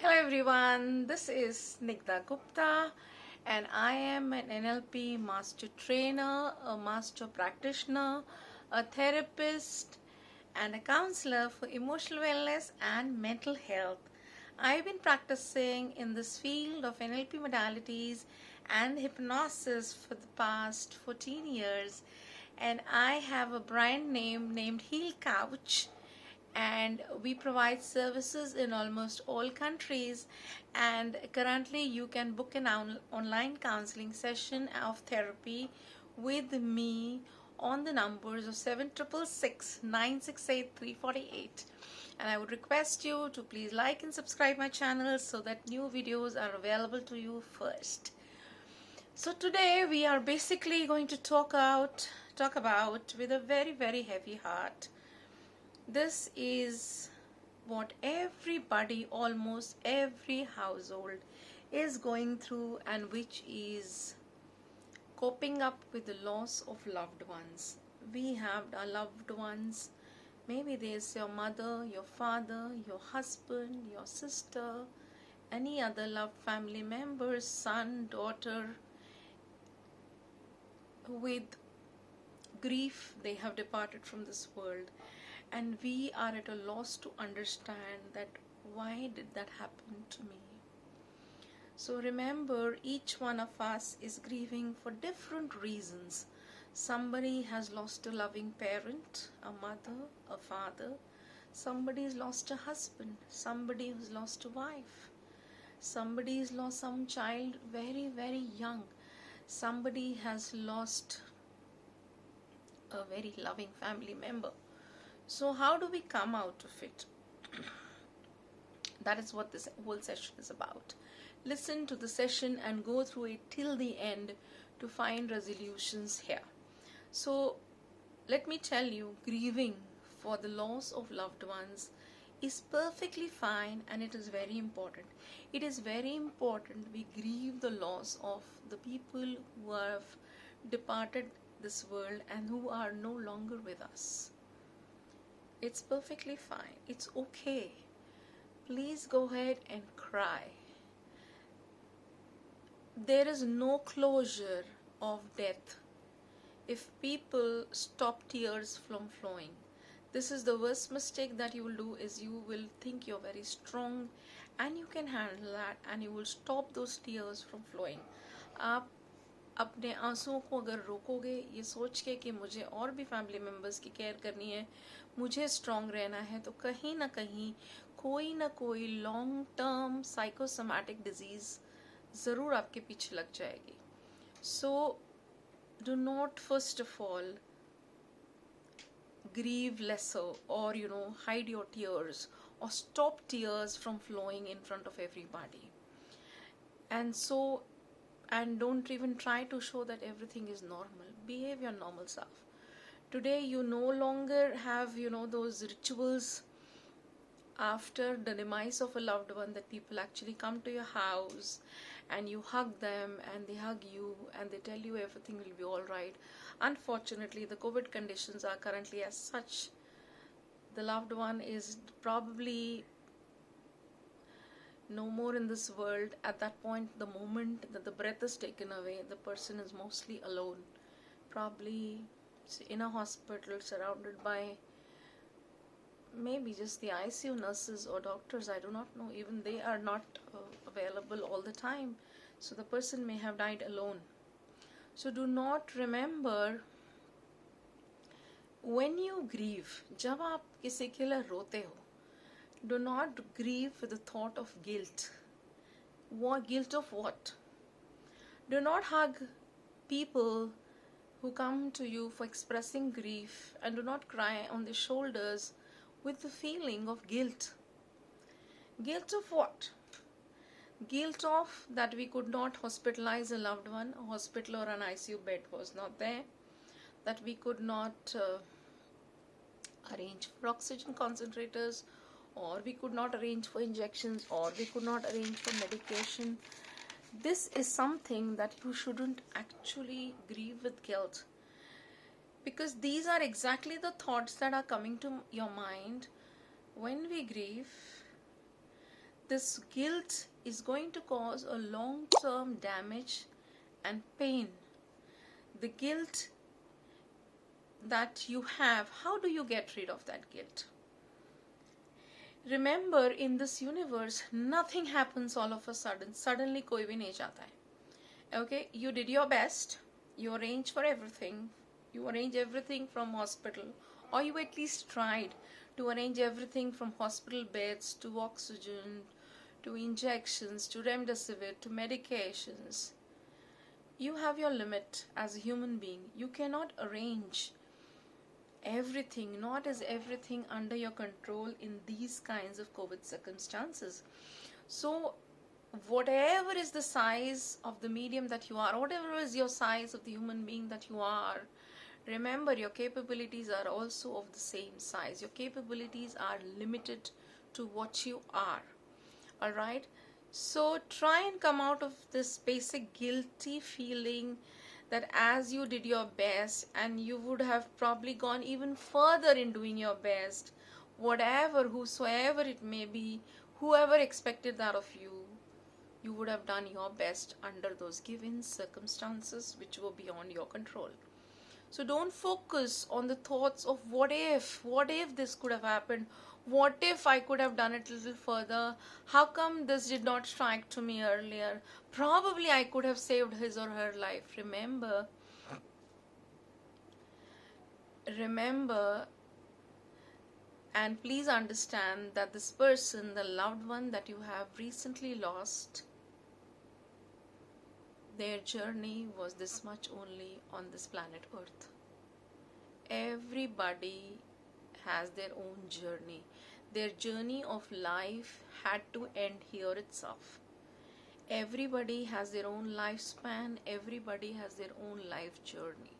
Hello everyone, this is Snigdha Gupta and I am an NLP Master Trainer, a Master Practitioner, a Therapist and a Counselor for emotional wellness and mental health. I've been practicing in this field of NLP modalities and hypnosis for the past 14 years, and I have a brand name named Heal Couch, and we provide services in almost all countries. And currently you can book an online counseling session of therapy with me on the numbers of 7666 968 348. And I would request you to please like and subscribe my channel so that new videos are available to you first. So today we are basically going to talk about with a very heavy heart. This is what everybody, almost every household is going through, and which is coping up with the loss of loved ones. We have our loved ones. Maybe there's your mother, your father, your husband, your sister, any other loved family member, son, daughter. With grief, they have departed from this world. And we are at a loss to understand that why did that happen to me. So remember, each one of us is grieving for different reasons. Somebody has lost a loving parent, a mother, a father. Somebody has lost a husband. Somebody has lost a wife. Somebody has lost some child very young. Somebody has lost a very loving family member. So how do we come out of it? That is what this whole session is about. Listen to the session and go through it till the end to find resolutions here. So let me tell you, grieving for the loss of loved ones is perfectly fine, and it is very important. It is very important we grieve the loss of the people who have departed this world and who are no longer with us. It's perfectly fine. It's okay. Please go ahead and cry. There is no closure of death if people stop tears from flowing. This is the worst mistake that you will do, is you will think you're very strong and you can handle that, and you will stop those tears from flowing. आप अपने आंसुओं को अगर रोकोगे ये सोच के कि मुझे और भी फैमिली मेम्बर्स की केयर करनी है, मुझे स्ट्रॉन्ग रहना है, तो कहीं ना कोई लॉन्ग टर्म साइकोसोमैटिक डिजीज ज़रूर आपके पीछे लग जाएगी. So do not first of all grieve lesser, or hide your tears, or stop tears from flowing in front of everybody. And don't even try to show that everything is normal. Behave your normal self. Today you no longer have those rituals after the demise of a loved one, that people actually come to your house and you hug them and they hug you and they tell you everything will be all right. Unfortunately, the COVID conditions are currently as such. The loved one is probably no more in this world. At that point, the moment that the breath is taken away, the person is mostly alone, probably in a hospital, surrounded by maybe just the ICU nurses or doctors. I do not know. Even they are not available all the time, so the person may have died alone. So do not, remember, when you grieve, जब आप किसी के लिए रोते हो, do not grieve with the thought of guilt. What guilt of what? Do not hug people who come to you for expressing grief, and do not cry on their shoulders with the feeling of guilt. Guilt of what? Guilt of that we could not hospitalize a loved one. A hospital or an ICU bed was not there. That we could not arrange for oxygen concentrators, or we could not arrange for injections, or we could not arrange for medication. This is something that you shouldn't actually grieve with guilt, because these are exactly the thoughts that are coming to your mind when we grieve. this guilt is going to cause a long-term damage and pain. The guilt that you have, how do you get rid of that guilt? Remember, in this universe, nothing happens all of a sudden. Suddenly कोई भी नहीं जाता है. Okay, you did your best. You arranged for everything. You arranged everything from hospital, or you at least tried to arrange everything from hospital beds to oxygen, to injections, to remdesivir, to medications. You have your limit as a human being. You cannot arrange everything, not is everything under your control in these kinds of COVID circumstances. So whatever is the size of the medium that you are, whatever is your size of the human being that you are, remember your capabilities are also of the same size. Your capabilities are limited to what you are. Alright? So try and come out of this basic guilty feeling that as you did your best, and you would have probably gone even further in doing your best, whatever, whosoever it may be, whoever expected that of you, you would have done your best under those given circumstances which were beyond your control. So don't focus on the thoughts of what if this could have happened, what if I could have done it a little further, how come this did not strike to me earlier, probably I could have saved his or her life. Remember, and please understand that this person, the loved one that you have recently lost, their journey was this much only on this planet Earth. Everybody has their own journey. Their journey of life had to end here itself. Everybody has their own lifespan. Everybody has their own life journey.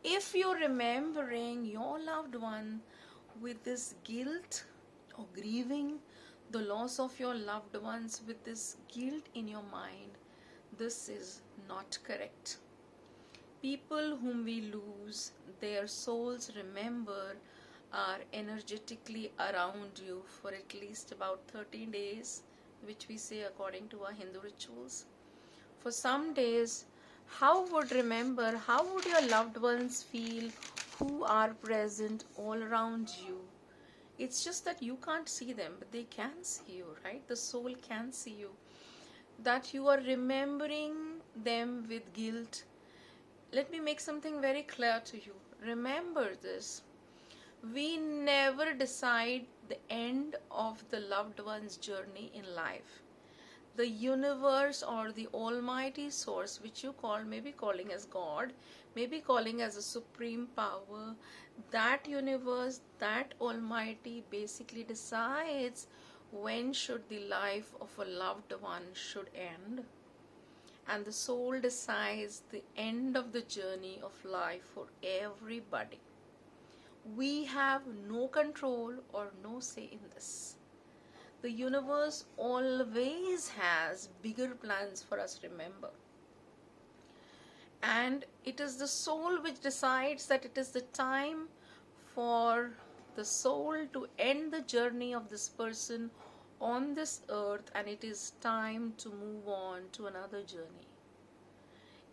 If you're remembering your loved one with this guilt or grieving the loss of your loved ones with this guilt in your mind, this is not correct. People whom we lose, their souls, remember, are energetically around you for at least about 13 days, which we say according to our Hindu rituals. For some days, how would your loved ones feel who are present all around you? It's just that you can't see them, but they can see you, right? The soul can see you. That you are remembering them with guilt. Let me make something very clear to you. Remember this. We never decide the end of the loved one's journey in life. The universe or the almighty source, which you call, maybe calling as God, maybe calling as a supreme power, that universe, that almighty basically decides when should the life of a loved one should end, and the soul decides the end of the journey of life for everybody. We have no control or no say in this. The universe always has bigger plans for us, remember. And it is the soul which decides that it is the time for the soul to end the journey of this person on this earth, and it is time to move on to another journey.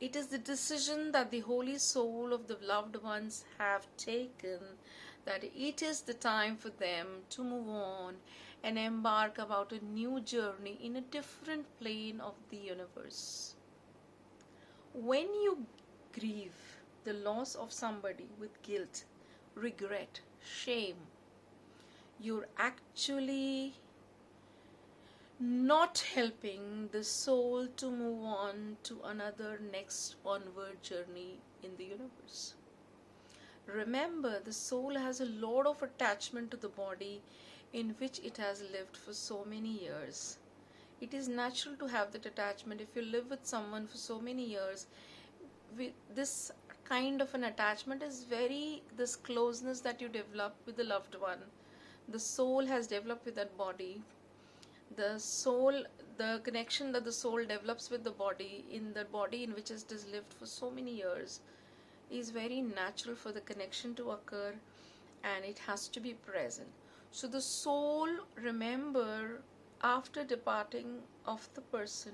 It is the decision that the holy soul of the loved ones have taken, that it is the time for them to move on and embark about a new journey in a different plane of the universe. When you grieve the loss of somebody with guilt, regret, shame, you're actually not helping the soul to move on to another next onward journey in the universe. Remember, the soul has a lot of attachment to the body in which it has lived for so many years. It is natural to have that attachment. If you live with someone for so many years, this kind of an attachment is this closeness that you develop with the loved one. The soul has developed with that body. The connection that the soul develops with the body in which it has lived for so many years is very natural for the connection to occur, and it has to be present. So the soul, remember, after departing of the person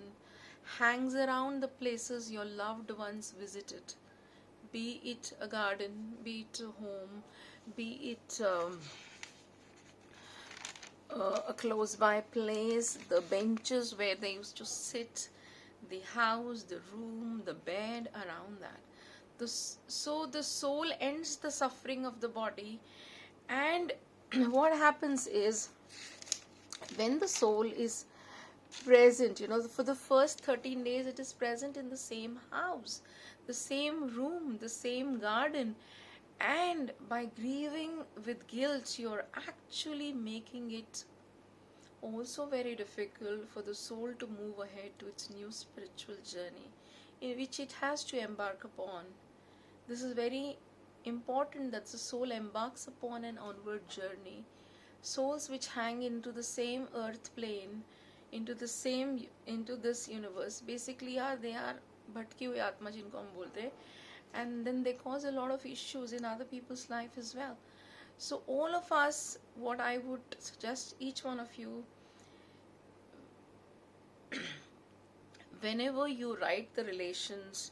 hangs around the places your loved ones visited, be it a garden, be it a home, be it a close by place, the benches where they used to sit, the house, the room, the bed, around that. So the soul ends the suffering of the body, and what happens is, when the soul is present, for the first 13 days it is present in the same house, the same room, the same garden, and by grieving with guilt, you're actually making it also very difficult for the soul to move ahead to its new spiritual journey in which it has to embark upon. This is very important, that the soul embarks upon an onward journey. Souls which hang into the same earth plane, into this universe, basically they are bhatki hui atma jinko hum bolte hain, and then they cause a lot of issues in other people's life as well. So all of us, what I would suggest each one of you, whenever you write the relations